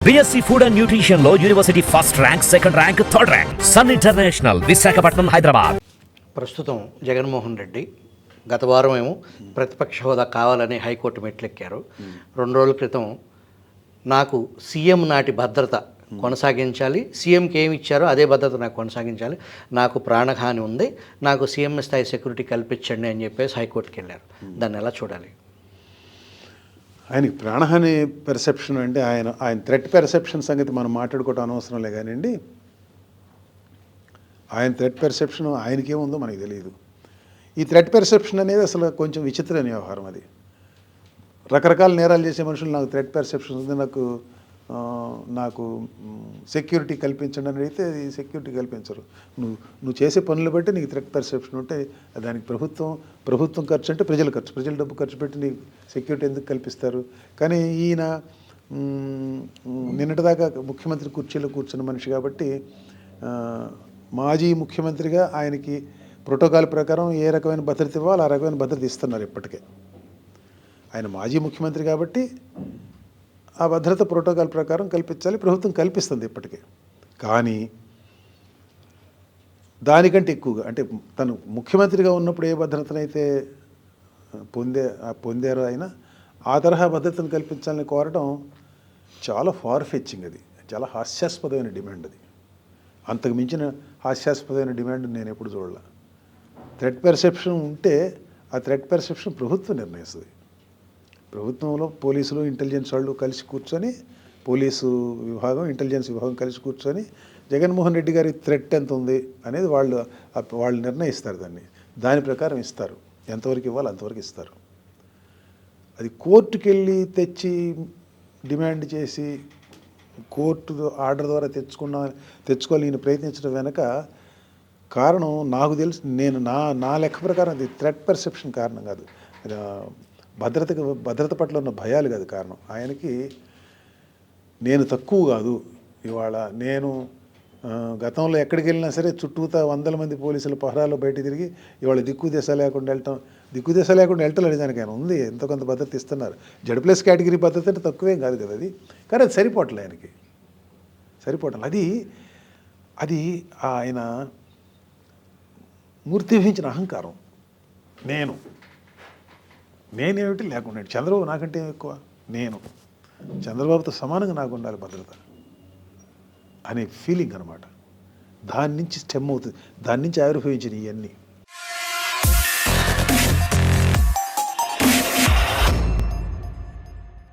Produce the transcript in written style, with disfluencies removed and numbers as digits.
BSc food and nutrition లో university first rank, second rank, third rank. Sun International, Visakhapatnam, Hyderabad. ప్రస్తుతం జగన్మోహన్ రెడ్డి గత వారం ఏమో ప్రతిపక్ష హోదా కావాలని హైకోర్టు మెట్లెక్కారు. 2 రోజుల క్రితం నాకు సీఎం నాటి భద్రత కొనసాగించాలి, సీఎంకి ఏమి ఇచ్చారో అదే భద్రత నాకు కొనసాగించాలి, నాకు ప్రాణహాని ఉంది, నాకు సీఎం స్థాయి సెక్యూరిటీ కల్పించండి అని చెప్పేసి హైకోర్టుకి వెళ్ళారు. దాన్ని ఎలా చూడాలి? ఆయనకి ప్రాణహాని పెర్సెప్షన్ అంటే ఆయన థ్రెట్ పెర్సెప్షన్ సంగతి మనం మాట్లాడుకోవడం అనవసరంలే కానివ్వండి. ఆయన థ్రెట్ పెర్సెప్షన్ ఆయనకేముందో మనకి తెలియదు. ఈ థ్రెట్ పెర్సెప్షన్ అనేది అసలు కొంచెం విచిత్రమైన వ్యవహారం. అది రకరకాల నేరాలు చేసే మనుషులు నాకు థ్రెట్ పెర్సెప్షన్ ఉంది, నాకు సెక్యూరిటీ కల్పించండి అని అడిగితే అది సెక్యూరిటీ కల్పించరు. నువ్వు చేసే పనులు బట్టి నీకు థ్రెట్ పెర్సెప్షన్ ఉంటే దానికి ప్రభుత్వం ఖర్చు అంటే ప్రజల డబ్బు ఖర్చు పెట్టి నీకు సెక్యూరిటీ ఎందుకు కల్పిస్తారు? కానీ ఈయన నిన్నటిదాకా ముఖ్యమంత్రి కుర్చీలో కూర్చున్న మనిషి కాబట్టి మాజీ ముఖ్యమంత్రిగా ఆయనకి ప్రోటోకాల్ ప్రకారం ఏ రకమైన భద్రత ఇవ్వాలో ఆ రకమైన భద్రత ఇస్తున్నారు ఇప్పటికే. ఆయన మాజీ ముఖ్యమంత్రి కాబట్టి ఆ భద్రత ప్రోటోకాల్ ప్రకారం కల్పించాలి, ప్రభుత్వం కల్పిస్తుంది ఇప్పటికే. కానీ దానికంటే ఎక్కువగా అంటే తను ముఖ్యమంత్రిగా ఉన్నప్పుడు ఏ భద్రతనైతే పొందారో ఆయన ఆ తరహా భద్రతను కల్పించాలని కోరడం చాలా ఫార్ ఫెచ్చింగ్. అది చాలా హాస్యాస్పదమైన డిమాండ్. అది అంతకు మించిన హాస్యాస్పదమైన డిమాండ్ నేను ఎప్పుడు చూడలే. థ్రెట్ పెర్సెప్షన్ ఉంటే ఆ థ్రెట్ పెర్సెప్షన్ ప్రభుత్వం నిర్ణయిస్తుంది. ప్రభుత్వంలో పోలీసులు, ఇంటెలిజెన్స్ వాళ్ళు కలిసి కూర్చొని, పోలీసు విభాగం, ఇంటెలిజెన్స్ విభాగం కలిసి కూర్చొని జగన్మోహన్ రెడ్డి గారి థ్రెట్ ఎంత ఉంది అనేది వాళ్ళు నిర్ణయిస్తారు. దాని ప్రకారం ఇస్తారు. ఎంతవరకు ఇవ్వాలి అంతవరకు ఇస్తారు. అది కోర్టుకి వెళ్ళి డిమాండ్ చేసి కోర్టు ఆర్డర్ ద్వారా తెచ్చుకోవాలి ఈయన ప్రయత్నించడం వెనక కారణం నాకు తెలుసు. నా లెక్క ప్రకారం అది థ్రెట్ పర్సెప్షన్ కారణం కాదు, భద్రత పట్ల ఉన్న భయాలు కాదు కారణం. ఆయనకి నేను తక్కువ కాదు, ఇవాళ నేను గతంలో ఎక్కడికి వెళ్ళినా సరే చుట్టూతా 100 మంది పోలీసులు పహరాలో బయట తిరిగి ఇవాళ దిక్కు దశ లేకుండా వెళ్ళటం దానికి ఆయన ఉంది, ఎంతో కొంత భద్రత ఇస్తున్నారు. Z+ కేటగిరీ భద్రత అంటే తక్కువేం కాదు కదా అది. కానీ అది సరిపోవట్లే, ఆయనకి సరిపోవట్లే. అది ఆయన మూర్తిభవించిన అహంకారం. నేనేమిటి లేకుండా చంద్రబాబు నాకంటే ఎక్కువ, చంద్రబాబుతో సమానంగా నాకు ఉండాలి భద్రత అనే ఫీలింగ్ అనమాట. దాని నుంచి స్టెమ్ అవుతుంది, దాని నుంచి ఆవిర్భవించిన ఇవన్నీ.